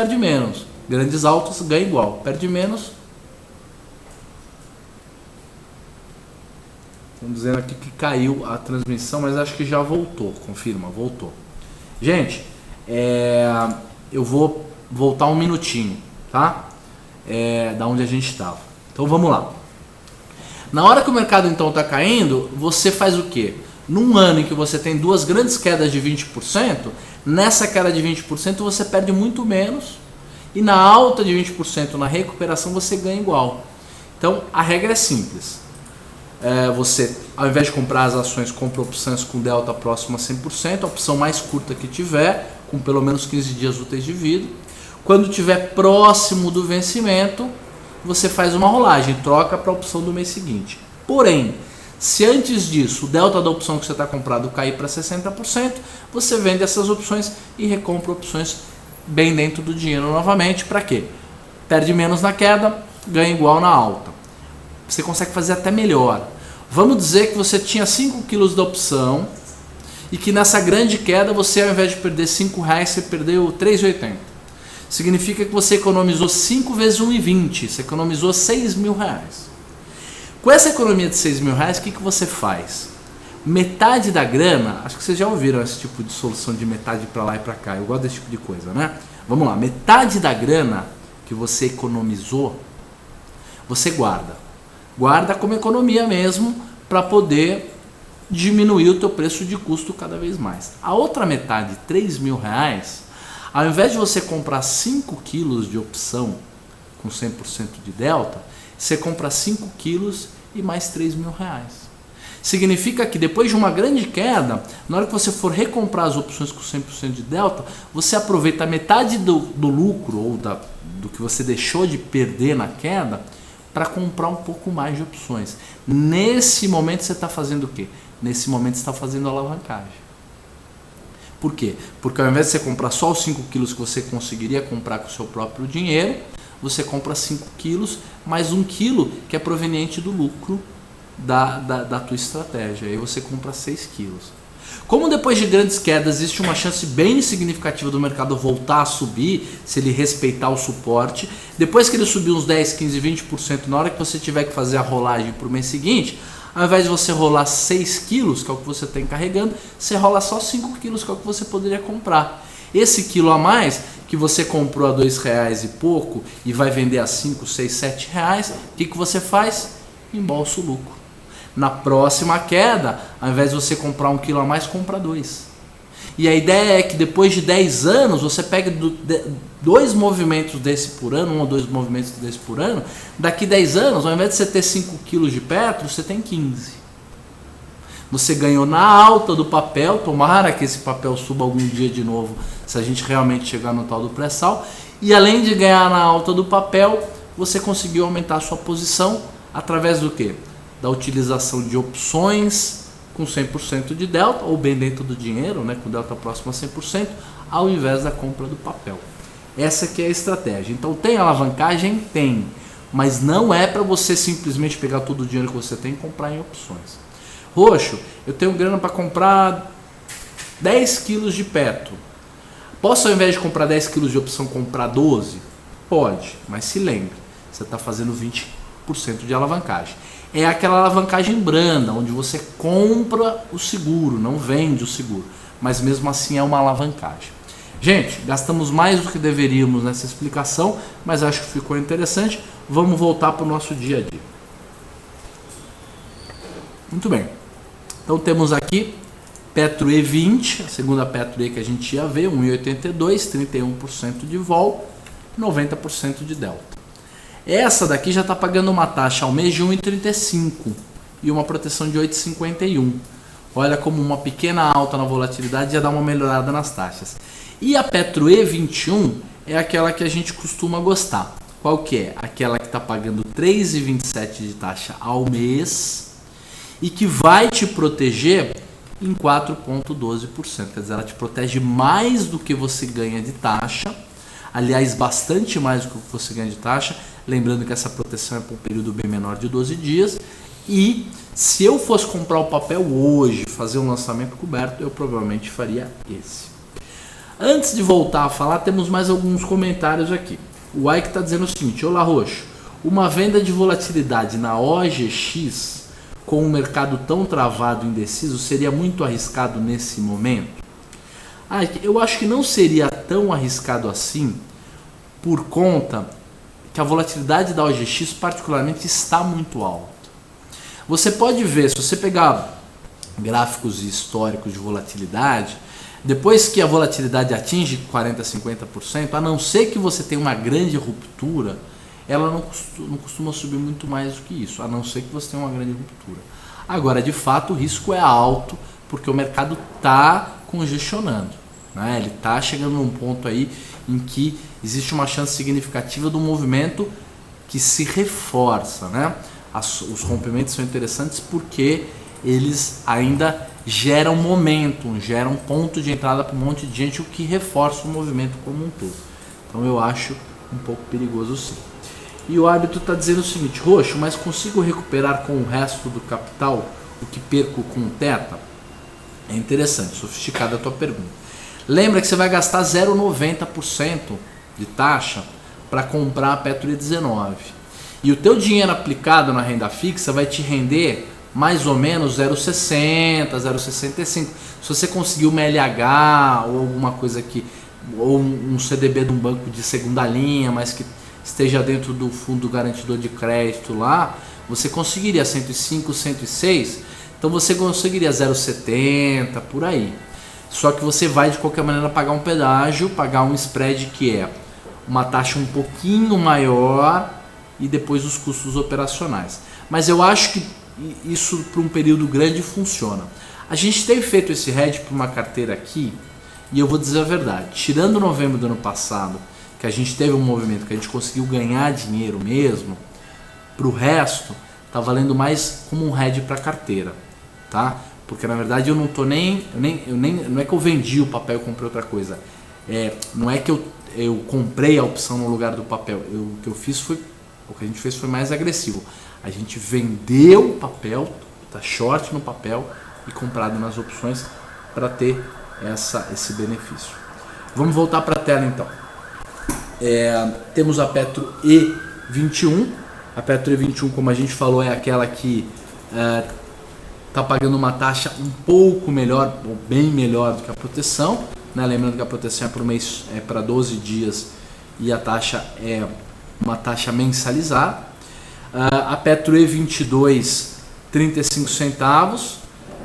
perde menos. Grandes altos ganha igual. Perde menos. Estão dizendo aqui que caiu a transmissão, mas acho que já voltou. Confirma, voltou. Gente, eu vou voltar um minutinho, tá? Da onde a gente estava. Então vamos lá. Na hora que o mercado então está caindo, você faz o quê? Num ano em que você tem duas grandes quedas de 20%, nessa queda de 20% você perde muito menos, e na alta de 20%, na recuperação, você ganha igual. Então a regra é simples. Você, ao invés de comprar as ações, compra opções com delta próximo a 100%, a opção mais curta que tiver, com pelo menos 15 dias úteis de vida. Quando tiver próximo do vencimento, você faz uma rolagem, troca para a opção do mês seguinte. Porém, se antes disso o delta da opção que você está comprado cair para 60%, você vende essas opções e recompra opções bem dentro do dinheiro novamente. Para quê? Perde menos na queda, ganha igual na alta. Você consegue fazer até melhor. Vamos dizer que você tinha 5 quilos da opção e que nessa grande queda você, ao invés de perder R$5, você perdeu R$3,80. Significa que você economizou 5 vezes 1,20. Você economizou R$6.000. Com essa economia de R$6.000, o que você faz? Metade da grana, acho que vocês já ouviram esse tipo de solução de metade para lá e para cá. Eu gosto desse tipo de coisa, né? Vamos lá, metade da grana que você economizou, você guarda. Guarda como economia mesmo, para poder diminuir o teu preço de custo cada vez mais. A outra metade, R$3.000, ao invés de você comprar 5 quilos de opção com 100% de delta, você compra 5 quilos e mais R$3.000. Significa que depois de uma grande queda, na hora que você for recomprar as opções com 100% de delta, você aproveita metade do lucro ou do que você deixou de perder na queda para comprar um pouco mais de opções. Nesse momento você está fazendo o quê? Nesse momento você está fazendo alavancagem. Por quê? Porque ao invés de você comprar só os 5 quilos que você conseguiria comprar com o seu próprio dinheiro, você compra 5 quilos mais 1 quilo que é proveniente do lucro da tua estratégia. Aí você compra 6 quilos. Como depois de grandes quedas existe uma chance bem significativa do mercado voltar a subir, se ele respeitar o suporte, depois que ele subir uns 10, 15, 20%, na hora que você tiver que fazer a rolagem para o mês seguinte, ao invés de você rolar 6 quilos, que é o que você tem carregando, você rola só 5 quilos, que é o que você poderia comprar. Esse quilo a mais, que você comprou a R$2 e pouco e vai vender a 5, 6, 7 reais, o que você faz? Embolsa o lucro. Na próxima queda, ao invés de você comprar 1 quilo a mais, compra 2. E a ideia é que depois de 10 anos, você pega 2 movimentos desse por ano, 1 ou 2 movimentos desse por ano, daqui 10 anos, ao invés de você ter 5 quilos de Petro, você tem 15. Você ganhou na alta do papel, tomara que esse papel suba algum dia de novo, se a gente realmente chegar no tal do pré-sal, e além de ganhar na alta do papel, você conseguiu aumentar a sua posição através do quê? Da utilização de opções com 100% de delta, ou bem dentro do dinheiro, né, com delta próximo a 100%, ao invés da compra do papel. Essa que é a estratégia. Então tem alavancagem? Tem. Mas não é para você simplesmente pegar todo o dinheiro que você tem e comprar em opções. Roxo, eu tenho grana para comprar 10 quilos de Petro. Posso, ao invés de comprar 10 quilos de opção, comprar 12? Pode, mas se lembre, você está fazendo 20% de alavancagem. É aquela alavancagem branda, onde você compra o seguro, não vende o seguro. Mas mesmo assim é uma alavancagem. Gente, gastamos mais do que deveríamos nessa explicação, mas acho que ficou interessante. Vamos voltar para o nosso dia a dia. Muito bem. Então temos aqui Petro E20, a segunda Petro E que a gente ia ver, 1,82, 31% de vol, 90% de delta. Essa daqui já está pagando uma taxa ao mês de 1,35 e uma proteção de 8,51. Olha como uma pequena alta na volatilidade já dá uma melhorada nas taxas. E a Petro E21 é aquela que a gente costuma gostar. Qual que é? Aquela que está pagando 3,27 de taxa ao mês e que vai te proteger em 4,12%. Quer dizer, ela te protege mais do que você ganha de taxa. Aliás, bastante mais do que você ganha de taxa. Lembrando que essa proteção é por um período bem menor de 12 dias. E se eu fosse comprar o papel hoje, fazer um lançamento coberto, eu provavelmente faria esse. Antes de voltar a falar, temos mais alguns comentários aqui. O Ike está dizendo o seguinte: olá, Roxo, uma venda de volatilidade na OGX com um mercado tão travado e indeciso seria muito arriscado nesse momento? Eu acho que não seria tão arriscado assim, por conta que a volatilidade da OGX particularmente está muito alta. Você pode ver, se você pegar gráficos históricos de volatilidade, depois que a volatilidade atinge 40%, 50%, a não ser que você tenha uma grande ruptura, ela não costuma subir muito mais do que isso, a não ser que você tenha uma grande ruptura. Agora, de fato, o risco é alto, porque o mercado está congestionando, né? Ele está chegando num ponto aí em que existe uma chance significativa do movimento que se reforça, né? Os rompimentos são interessantes porque eles ainda geram momentum, geram ponto de entrada para um monte de gente, o que reforça o movimento como um todo. Então eu acho um pouco perigoso sim. E o árbitro está dizendo o seguinte: Roxo, mas consigo recuperar com o resto do capital o que perco com o Teta? É interessante, sofisticada a tua pergunta. Lembra que você vai gastar 0,90% de taxa para comprar a Petro E19. E o teu dinheiro aplicado na renda fixa vai te render mais ou menos 0,60, 0,65. Se você conseguir uma LH ou alguma coisa aqui, ou um CDB de um banco de segunda linha, mas que esteja dentro do fundo garantidor de crédito lá, você conseguiria 105, 106, então você conseguiria 0,70 por aí. Só que você vai de qualquer maneira pagar um pedágio, pagar um spread que é uma taxa um pouquinho maior e depois os custos operacionais. Mas eu acho que isso para um período grande funciona. A gente tem feito esse hedge para uma carteira aqui, e eu vou dizer a verdade, tirando novembro do ano passado, que a gente teve um movimento que a gente conseguiu ganhar dinheiro mesmo, para o resto tá valendo mais como um hedge para carteira, tá? Porque na verdade eu não tô não é que eu vendi o papel e comprei outra coisa, não é que eu comprei a opção no lugar do papel, o que a gente fez foi mais agressivo. A gente vendeu o papel, tá short no papel e comprado nas opções para ter esse benefício. Vamos voltar para a tela então. Temos a Petro E21. A Petro E21, como a gente falou, é aquela que está pagando uma taxa um pouco melhor, ou bem melhor do que a proteção, né? Lembrando que a proteção é por mês, é para 12 dias e a taxa é uma taxa mensalizada. A Petro E22, 35 centavos,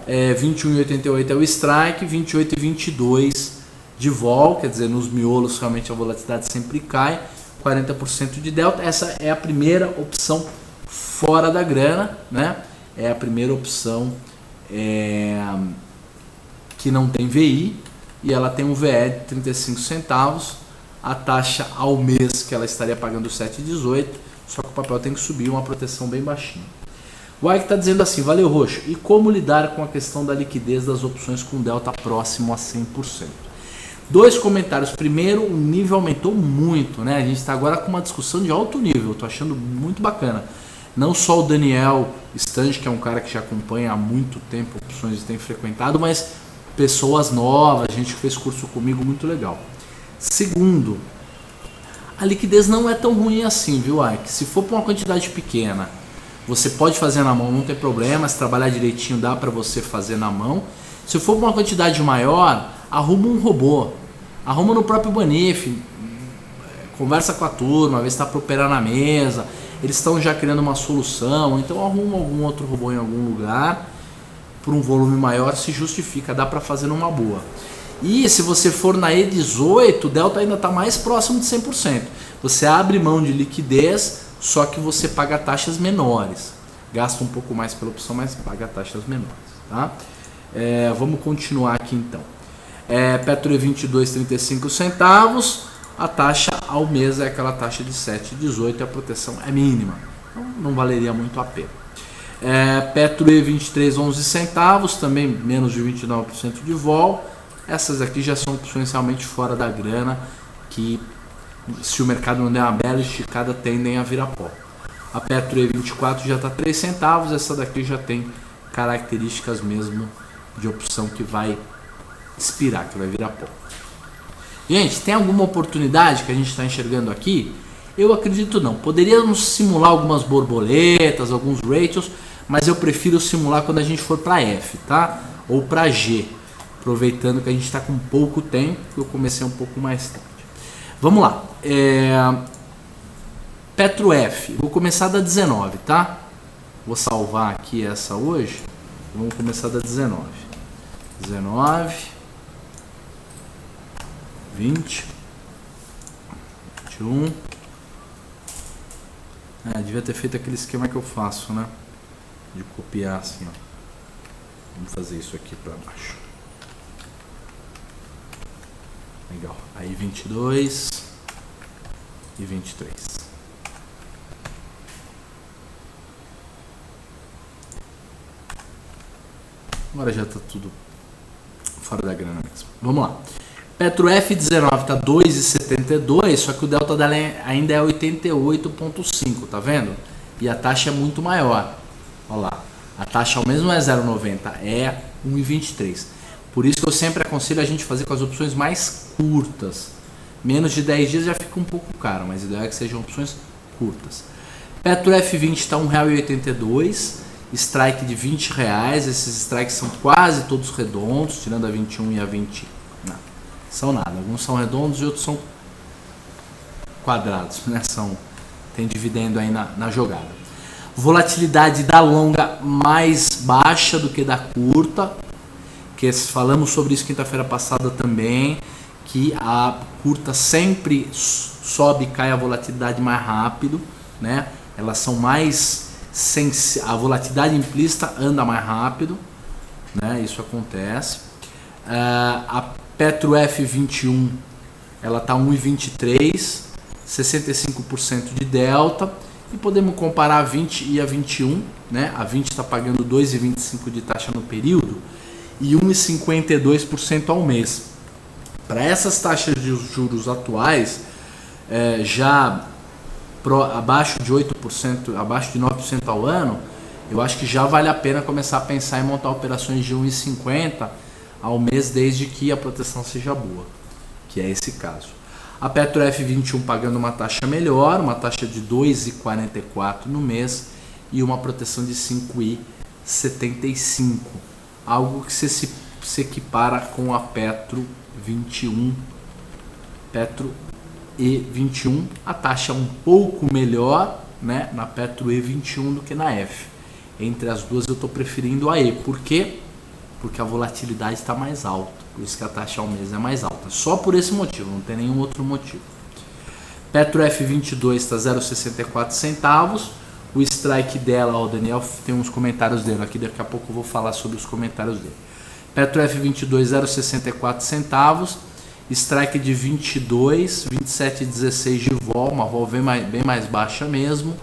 21,88 é o strike, 28,22 de vol, quer dizer, nos miolos realmente a volatilidade sempre cai, 40% de delta. Essa é a primeira opção fora da grana, né? É a primeira opção que não tem VI e ela tem um VE de 35 centavos, a taxa ao mês que ela estaria pagando 7,18, só que o papel tem que subir, uma proteção bem baixinha. O Ike está dizendo assim: valeu, Roxo, e como lidar com a questão da liquidez das opções com delta próximo a 100%? Dois comentários. Primeiro, o nível aumentou muito, né? A gente está agora com uma discussão de alto nível, estou achando muito bacana. Não só o Daniel Stange, que é um cara que já acompanha há muito tempo opções e tem frequentado, mas pessoas novas, gente que fez curso comigo, muito legal. Segundo, a liquidez não é tão ruim assim, viu, Ike? Se for para uma quantidade pequena, você pode fazer na mão, não tem problema. Se trabalhar direitinho, dá para você fazer na mão. Se for para uma quantidade maior, arruma um robô. Arruma no próprio Banif. Conversa com a turma, vê se está para operar na mesa. Eles estão já criando uma solução. Então arruma algum outro robô em algum lugar. Por um volume maior se justifica, dá para fazer numa boa. E se você for na E18, o delta ainda está mais próximo de 100%. Você abre mão de liquidez, só que você paga taxas menores. Gasta um pouco mais pela opção, mas paga taxas menores. Tá? Vamos continuar aqui então. Petro E22, 35 centavos. A taxa ao mês é aquela taxa de 7,18 e a proteção é mínima. Então não valeria muito a pena. Petro E23, 11 centavos, também menos de 29% de vol. Essas aqui já são opções realmente fora da grana, que se o mercado não der uma bela esticada, tendem a virar pó. A Petro E24 já está 3 centavos, essa daqui já tem características mesmo de opção que vai expirar, que vai virar pó. Gente, tem alguma oportunidade que a gente está enxergando aqui? Eu acredito não. Poderíamos simular algumas borboletas, alguns ratios, mas eu prefiro simular quando a gente for para F, tá? Ou para G, aproveitando que a gente está com pouco tempo, eu comecei um pouco mais tarde. Vamos lá. Petro F, vou começar da 19, tá? Vou salvar aqui essa hoje. Vamos começar da 19. 19, 20, 21. Devia ter feito aquele esquema que eu faço, né? De copiar assim, ó. Vamos fazer isso aqui para baixo. Legal. Aí 22 e 23. Agora já está tudo fora da grana mesmo. Vamos lá. Petro F19 está 2,72, só que o delta dela ainda é 88,5, tá vendo? E a taxa é muito maior. Olha lá. A taxa ao mesmo é 0,90, é 1,23. Por isso que eu sempre aconselho a gente fazer com as opções mais curtas. Menos de 10 dias já fica um pouco caro, mas o ideal é que sejam opções curtas. Petro F20 está R$1,82, strike de R$20. Esses strikes são quase todos redondos, tirando a 21 e a 20. Não, são nada. Alguns são redondos e outros são quadrados, né? Tem dividendo aí na jogada. Volatilidade da longa mais baixa do que da curta, que falamos sobre isso quinta-feira passada também, que a curta sempre sobe e cai a volatilidade mais rápido, né? Elas são mais a volatilidade implícita anda mais rápido, né? Isso acontece. A Petro F21 ela está 1,23, 65% de delta, e podemos comparar a 20 e a 21, né? A 20 está pagando 2,25 de taxa no período e 1,52% ao mês. Para essas taxas de juros atuais, já abaixo de 8%, abaixo de 9% ao ano, eu acho que já vale a pena começar a pensar em montar operações de 1,50 ao mês, desde que a proteção seja boa, que é esse caso. A Petro F21 pagando uma taxa melhor, uma taxa de 2,44 no mês e uma proteção de 5,75, algo que se equipara com a Petro 21. Petro E21, a taxa um pouco melhor, né, na Petro E21 do que na F. Entre as duas eu estou preferindo a E. Por quê? Porque a volatilidade está mais alta. Por isso que a taxa ao mês é mais alta. Só por esse motivo, não tem nenhum outro motivo. Petro F22 está 0,64 centavos. O strike dela, o Daniel tem uns comentários dele aqui, daqui a pouco eu vou falar sobre os comentários dele. Petro F22 0,64 centavos. Strike de 22, 27,16 de vol, uma vol bem mais baixa mesmo.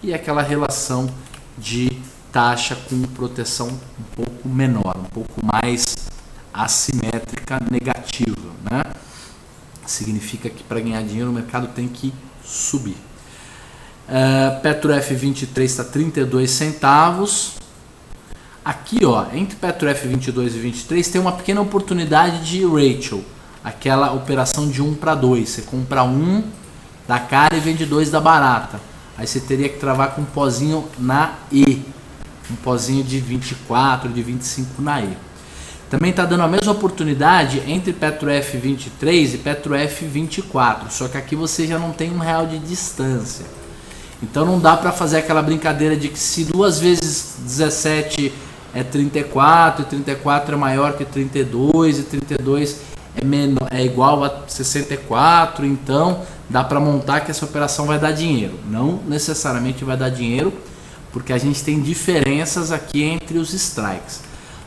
E aquela relação de taxa com proteção um pouco menor, um pouco mais assimétrica, negativa, né? Significa que para ganhar dinheiro o mercado tem que subir. Petro F23 está 32 centavos. Aqui, ó, entre Petro F22 e 23 tem uma pequena oportunidade de ratio, aquela operação de 1 para 2. Você compra 1 da cara e vende 2 da barata. Aí você teria que travar com um pozinho na E, um pozinho de 24, de 25 na E. Também está dando a mesma oportunidade entre Petro F23 e Petro F24, só que aqui você já não tem R$1 de distância. Então não dá para fazer aquela brincadeira de que se 2 vezes 17 é 34, e 34 é maior que 32, e 32 é igual a 64, então dá para montar que essa operação vai dar dinheiro. Não necessariamente vai dar dinheiro, porque a gente tem diferenças aqui entre os strikes,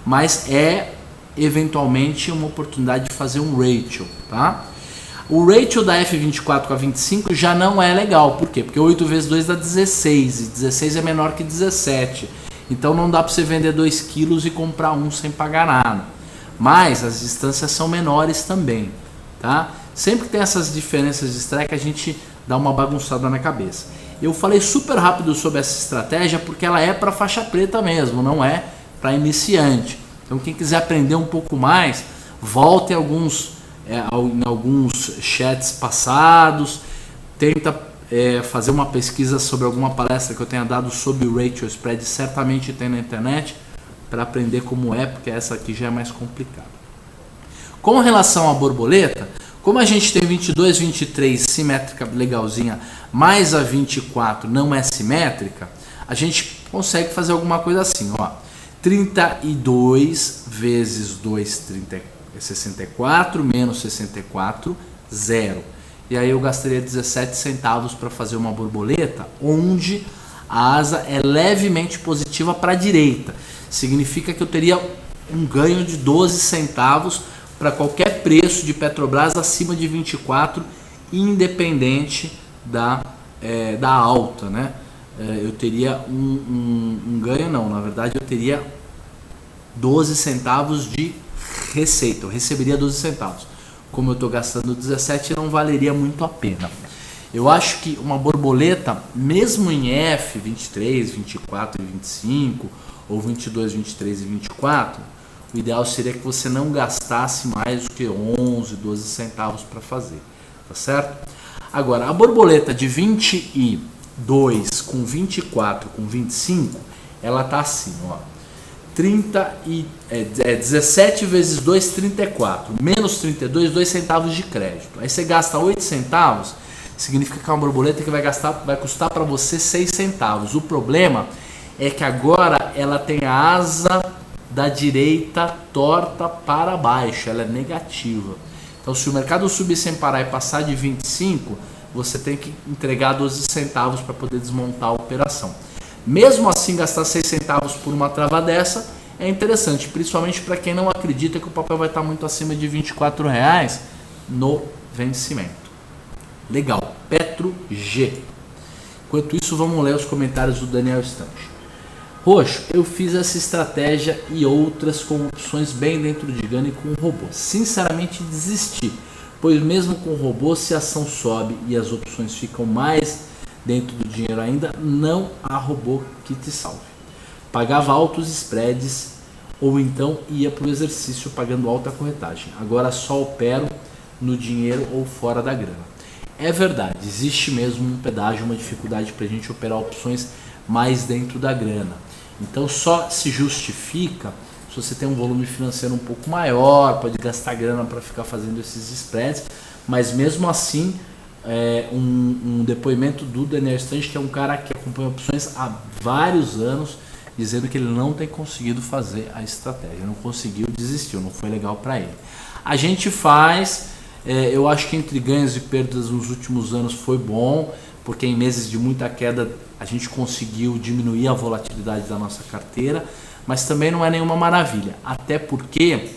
mas é eventualmente uma oportunidade de fazer um ratio, tá? O ratio da F24 com a 25 já não é legal. Por quê? Porque 8 vezes 2 dá 16, e 16 é menor que 17. Então não dá para você vender 2 quilos e comprar um sem pagar nada. Mas as distâncias são menores também, tá? Sempre que tem essas diferenças de strike, a gente dá uma bagunçada na cabeça. Eu falei super rápido sobre essa estratégia porque ela é para faixa preta mesmo, não é para iniciante. Então quem quiser aprender um pouco mais, volte alguns em alguns chats passados, tenta fazer uma pesquisa sobre alguma palestra que eu tenha dado sobre o Ratio Spread, certamente tem na internet, para aprender como é, porque essa aqui já é mais complicada. Com relação à borboleta, como a gente tem 22, 23 simétrica legalzinha, mais a 24 não é simétrica, a gente consegue fazer alguma coisa assim, ó. 32 vezes 2, 64, menos 64, 0. E aí eu gastaria 17 centavos para fazer uma borboleta, onde a asa é levemente positiva para a direita. Significa que eu teria um ganho de 12 centavos para qualquer preço de Petrobras acima de 24, independente da alta, né? Eu teria um ganho, não, na verdade eu teria 12 centavos de receita, eu receberia 12 centavos. Como eu estou gastando 17, não valeria muito a pena. Eu acho que uma borboleta, mesmo em F, 23, 24 e 25, ou 22, 23 e 24, o ideal seria que você não gastasse mais do que 11, 12 centavos para fazer, tá certo? Agora, a borboleta de 22 com 24 com 25, ela tá assim, ó. 17 vezes 2, 34, menos 32, 2 centavos de crédito. Aí você gasta 8 centavos, significa que é uma borboleta que vai custar para você 6 centavos. O problema é que agora ela tem a asa da direita torta para baixo, ela é negativa. Então, se o mercado subir sem parar e passar de 25, você tem que entregar 12 centavos para poder desmontar a operação. Mesmo assim, gastar 6 centavos por uma trava dessa é interessante, principalmente para quem não acredita que o papel vai estar muito acima de R$24 no vencimento. Legal, Petro G. Enquanto isso, vamos ler os comentários do Daniel Stange. Roxo, eu fiz essa estratégia e outras com opções bem dentro de Gana e com o robô. Sinceramente desisti, pois mesmo com o robô, se a ação sobe e as opções ficam mais dentro do dinheiro ainda, não há robô que te salve. Pagava altos spreads ou então ia para o exercício pagando alta corretagem. Agora só opero no dinheiro ou fora da grana. É verdade, existe mesmo um pedágio, uma dificuldade para a gente operar opções mais dentro da grana. Então só se justifica se você tem um volume financeiro um pouco maior, pode gastar grana para ficar fazendo esses spreads, mas mesmo assim um depoimento do Daniel Stange, que é um cara que acompanha opções há vários anos, dizendo que ele não tem conseguido fazer a estratégia, não conseguiu, desistiu, não foi legal para ele. A gente faz, eu acho que entre ganhos e perdas nos últimos anos foi bom, porque em meses de muita queda a gente conseguiu diminuir a volatilidade da nossa carteira, mas também não é nenhuma maravilha, até porque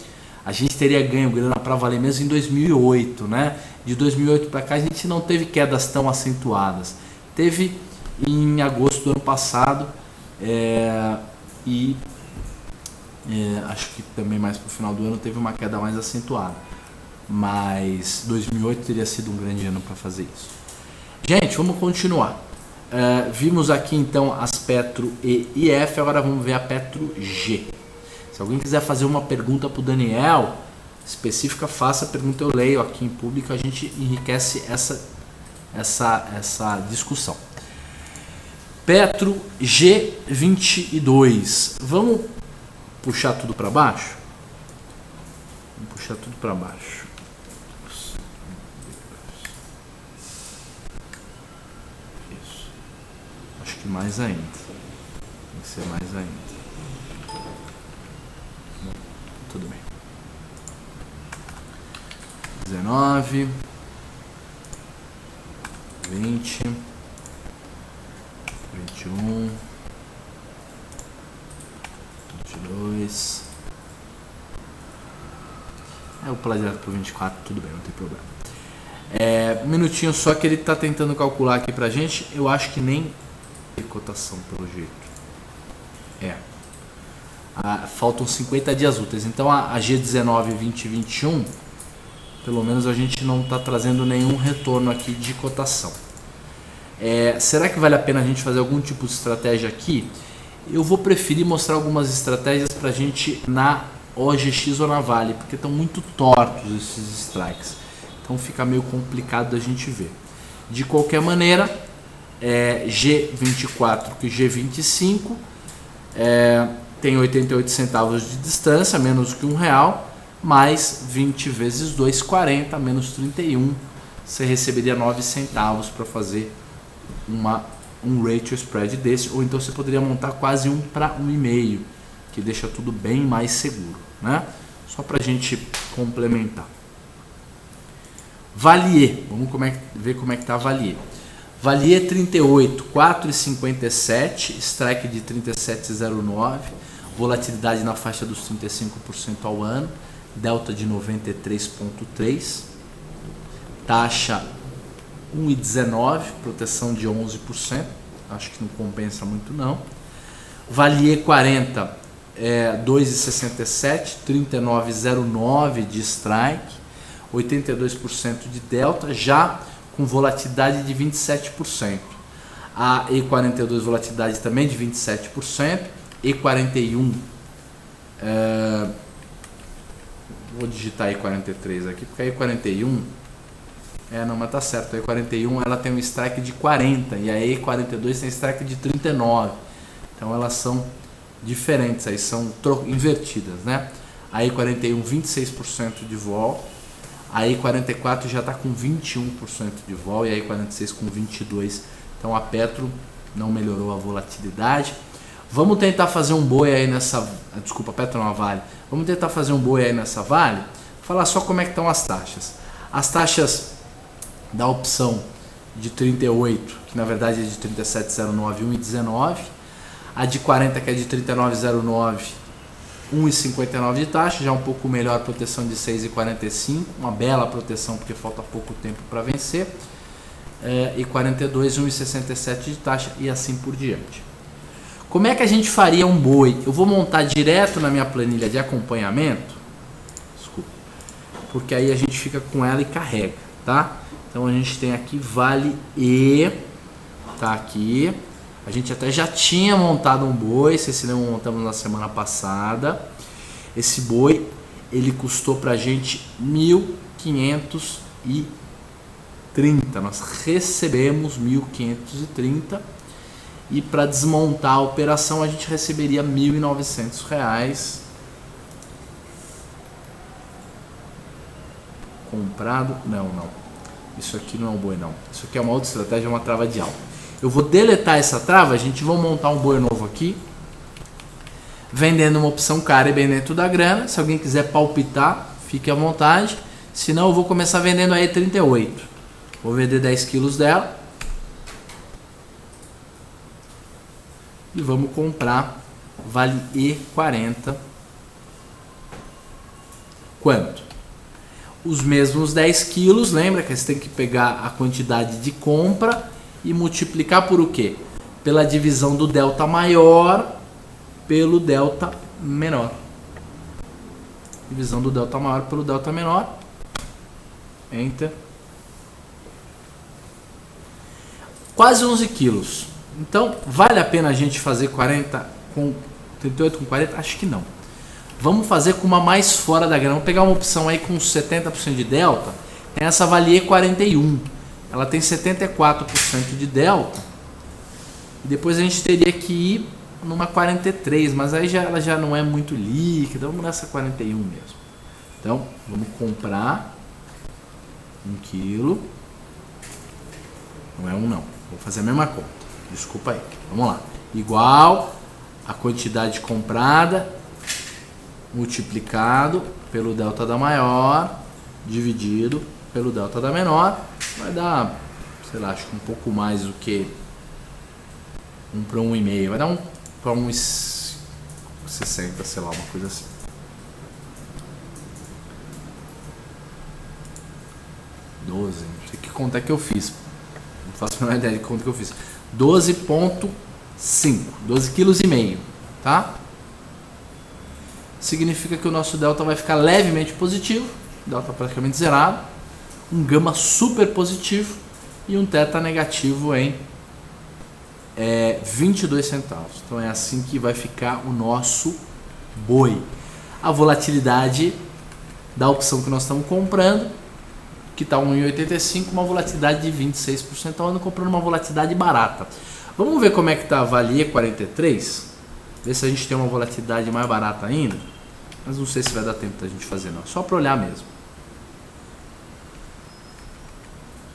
a gente teria ganho grana para valer mesmo em 2008, né? De 2008 para cá a gente não teve quedas tão acentuadas. Teve em agosto do ano passado acho que também mais para o final do ano teve uma queda mais acentuada. Mas 2008 teria sido um grande ano para fazer isso. Gente, vamos continuar. Vimos aqui então as Petro E e F, agora vamos ver a Petro G. Se alguém quiser fazer uma pergunta para o Daniel específica, faça a pergunta, eu leio aqui em público, a gente enriquece essa discussão. Petro G22. Vamos puxar tudo para baixo? Vamos puxar tudo para baixo. Isso. Acho que mais ainda. Tem que ser mais ainda. Tudo bem. 19, 20, 21, 22. Eu vou pular direto pro 24, tudo bem, não tem problema. Um minutinho só que ele está tentando calcular aqui pra gente. Eu acho que nem tem cotação pelo jeito. Faltam 50 dias úteis. Então a G19, 20 e 21, pelo menos a gente não está trazendo nenhum retorno aqui de cotação. Será que vale a pena a gente fazer algum tipo de estratégia aqui? Eu vou preferir mostrar algumas estratégias para a gente na OGX ou na Vale, porque estão muito tortos esses strikes. Então fica meio complicado da gente ver. De qualquer maneira, G24 que G25 tem 88 centavos de distância, menos que R$1, mais 20 vezes 2, 40, menos 31. Você receberia 9 centavos para fazer um ratio spread desse, ou então você poderia montar quase 1 para 1,5, que deixa tudo bem mais seguro, né? Só para a gente complementar. Valier, vamos ver como é que está a Valier. Valier 38, 4,57, strike de 37,09, volatilidade na faixa dos 35% ao ano, delta de 93,3, taxa 1,19, proteção de 11%, acho que não compensa muito não. Valier 40, 2,67, 39,09 de strike, 82% de delta, já com volatilidade de 27%. A E42 volatilidade também de 27%, E41, vou digitar E43 aqui, porque a E41, não, mas tá certo, a E41 ela tem um strike de 40 e a E42 tem strike de 39, então elas são diferentes, aí são invertidas, né? A E41 26% de vol, a E44 já está com 21% de vol e a E46 com 22%. Então a Petro não melhorou a volatilidade. Vamos tentar fazer um boi aí nessa... Desculpa, a Petro não, a Vale. Vamos tentar fazer um boi aí nessa Vale. Falar só como é que estão as taxas. As taxas da opção de 38, que na verdade é de 37,09 e 1,19. A de 40, que é de 39,09, 1,59 de taxa, já um pouco melhor, proteção de 6,45, uma bela proteção porque falta pouco tempo para vencer, e 42, 1,67 de taxa e assim por diante. Como é que a gente faria um boi? Eu vou montar direto na minha planilha de acompanhamento, desculpa, porque aí a gente fica com ela e carrega, tá? Então a gente tem aqui Vale E, tá aqui. A gente até já tinha montado um boi, vocês se lembram, montamos na semana passada. Esse boi, ele custou pra gente 1.530. Nós recebemos 1.530 e para desmontar a operação a gente receberia R$ 1.900. Comprado? Não. Isso aqui não é um boi não. Isso aqui é uma outra estratégia, uma trava de alta. Eu vou deletar essa trava, a gente vai montar um boi novo aqui, vendendo uma opção cara e bem dentro da grana. Se alguém quiser palpitar, fique à vontade. Senão eu vou começar vendendo a E38. Vou vender 10 quilos dela. E vamos comprar Vale E40. Quanto? Os mesmos 10 quilos, lembra que você tem que pegar a quantidade de compra e multiplicar por o quê? Pela divisão do delta maior pelo delta menor. Divisão do delta maior pelo delta menor. Enter. Quase 11 quilos. Então, vale a pena a gente fazer 40 com 38 com 40? Acho que não. Vamos fazer com uma mais fora da grana. Vamos pegar uma opção aí com 70% de delta. Tem essa Valier 41. Ela tem 74% de delta. E depois a gente teria que ir numa 43, mas aí ela já não é muito líquida. Vamos nessa 41 mesmo. Então, vamos comprar 1 quilo. Não é um não. Vou fazer a mesma conta. Desculpa aí. Vamos lá. Igual a quantidade comprada multiplicado pelo delta da maior dividido pelo delta da menor, vai dar, sei lá, acho que um pouco mais do que 1 para 1,5, vai dar 1 para 1,60, sei lá, uma coisa assim. Não sei que conta que eu fiz, não faço a menor ideia de conta que eu fiz. 12,5, 12 quilos e meio, tá? Significa que o nosso delta vai ficar levemente positivo, delta praticamente zerado, um gama super positivo e um teta negativo em 22 centavos. Então é assim que vai ficar o nosso boi. a volatilidade da opção que nós estamos comprando, que está 1,85, uma volatilidade de 26% ao ano, comprando uma volatilidade barata. Vamos ver como é que está a Vale 43, ver se a gente tem uma volatilidade mais barata ainda, mas não sei se vai dar tempo da gente fazer não, só para olhar mesmo.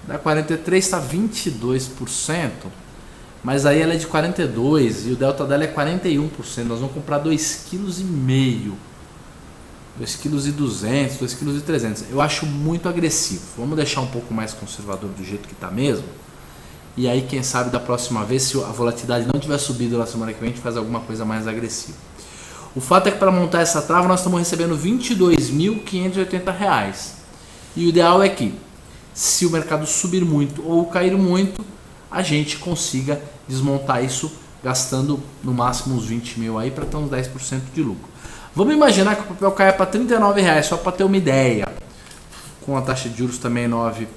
Da 43 está 22%, mas aí ela é de 42 e o delta dela é 41%, nós vamos comprar 2,5 kg. 2,2 kg, 2,3 kg. Eu acho muito agressivo. Vamos deixar um pouco mais conservador do jeito que está mesmo. E aí, quem sabe, da próxima vez, se a volatilidade não tiver subido na semana que vem, a gente faz alguma coisa mais agressiva. O fato é que para montar essa trava, nós estamos recebendo R$ 22.580. E o ideal é que, se o mercado subir muito ou cair muito, a gente consiga desmontar isso gastando no máximo uns 20 mil aí para ter uns 10% de lucro. Vamos imaginar que o papel caia para R$ 39,00, só para ter uma ideia. Com a taxa de juros também 9%,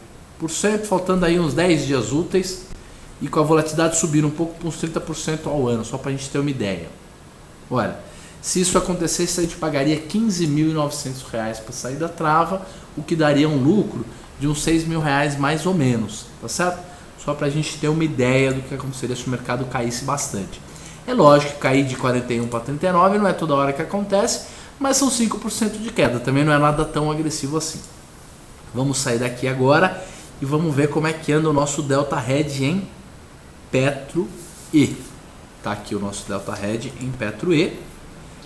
faltando aí uns 10 dias úteis e com a volatilidade subir um pouco para uns 30% ao ano, só para a gente ter uma ideia. Olha, se isso acontecesse, a gente pagaria R$ 15.900 para sair da trava, o que daria um lucro de uns R$ 6.000 mais ou menos, tá certo? Só para a gente ter uma ideia do que aconteceria se o mercado caísse bastante. É lógico que cair de 41 para 39 não é toda hora que acontece, mas são 5% de queda, também não é nada tão agressivo assim. Vamos sair daqui agora e vamos ver como é que anda o nosso Delta Red em Petro E. Tá aqui o nosso Delta Red em Petro E.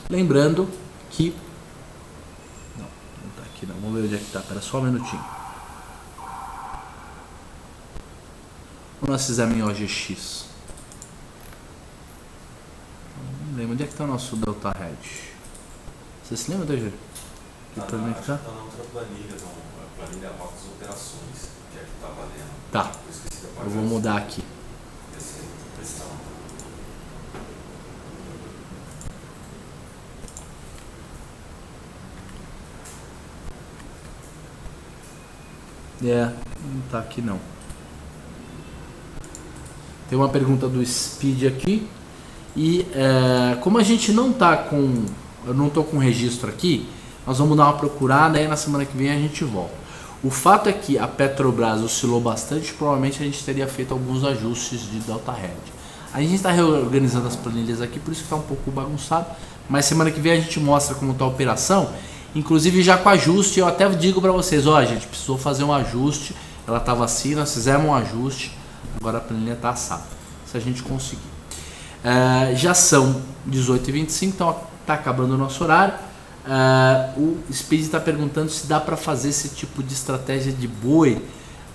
Lembrando que... Não tá aqui não, vamos ver onde é que tá, espera só um minutinho. Nós fizemos em OGX. Não lembro onde é que está o nosso Delta Red. Você se lembra, DG? Está na outra planilha, a planilha Rotas Operações, que é que está valendo. Tá, eu vou mudar aqui. Não tá aqui não. Tem uma pergunta do Speed aqui. E como a gente não tá com... Eu não tô com registro aqui, nós vamos dar uma procurada, aí na semana que vem a gente volta. O fato é que a Petrobras oscilou bastante, provavelmente a gente teria feito alguns ajustes de Delta Red. A gente está reorganizando as planilhas aqui, por isso que está um pouco bagunçado, mas semana que vem a gente mostra como está a operação, inclusive já com ajuste. Eu até digo para vocês, ó, a gente precisou fazer um ajuste, ela estava assim, nós fizemos um ajuste, agora a planilha está assada, se a gente conseguir. Já são 18h25, então está acabando o nosso horário. O Speed está perguntando se dá para fazer esse tipo de estratégia de boi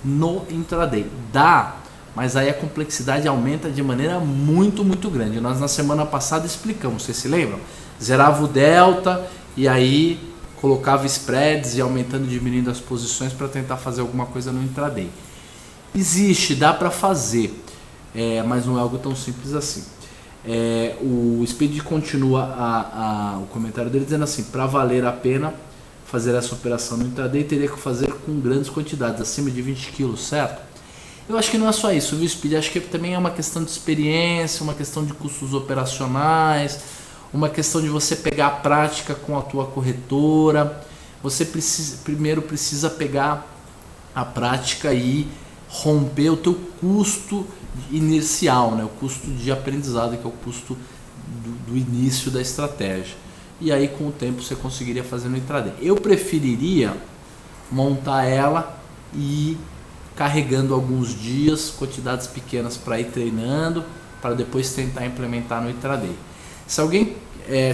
no intraday. Dá, mas aí a complexidade aumenta de maneira muito, muito grande. Nós na semana passada explicamos, vocês se lembram? Zerava o delta e aí colocava spreads e aumentando e diminuindo as posições para tentar fazer alguma coisa no intraday. Existe, dá para fazer, mas não é algo tão simples assim. O Speed continua o comentário dele dizendo assim: para valer a pena fazer essa operação no intraday, teria que fazer com grandes quantidades, acima de 20 kg, certo? Eu acho que não é só isso, viu, Speed? Acho que também é uma questão de experiência, uma questão de custos operacionais, uma questão de você pegar a prática com a tua corretora. Você primeiro precisa pegar a prática e romper o teu custo inicial, né? O custo de aprendizado, que é o custo do início da estratégia. E aí com o tempo você conseguiria fazer no intraday. Eu preferiria montar ela e ir carregando alguns dias, quantidades pequenas para ir treinando, para depois tentar implementar no intraday. Se alguém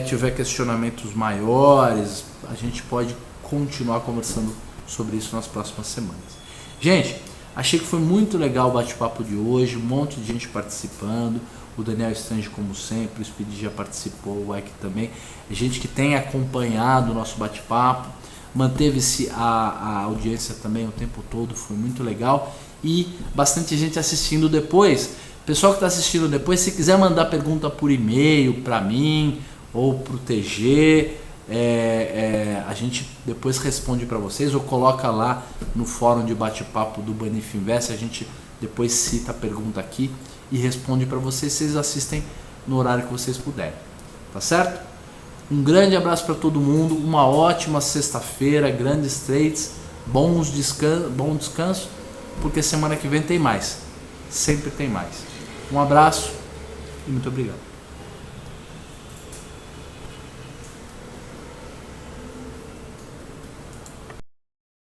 tiver questionamentos maiores, a gente pode continuar conversando sobre isso nas próximas semanas. Gente, achei que foi muito legal o bate-papo de hoje, um monte de gente participando, o Daniel Strange como sempre, o Speed já participou, o Ike também, gente que tem acompanhado o nosso bate-papo, manteve-se a audiência também o tempo todo, foi muito legal, e bastante gente assistindo depois. Pessoal que está assistindo depois, se quiser mandar pergunta por e-mail para mim ou para o TG, a gente depois responde para vocês ou coloca lá no fórum de bate-papo do Banif Invest, a gente depois cita a pergunta aqui e responde para vocês. Vocês assistem no horário que vocês puderem, tá certo? Um grande abraço para todo mundo, uma ótima sexta-feira, grandes trades, bom descanso, porque semana que vem tem mais, sempre tem mais. Um abraço e muito obrigado.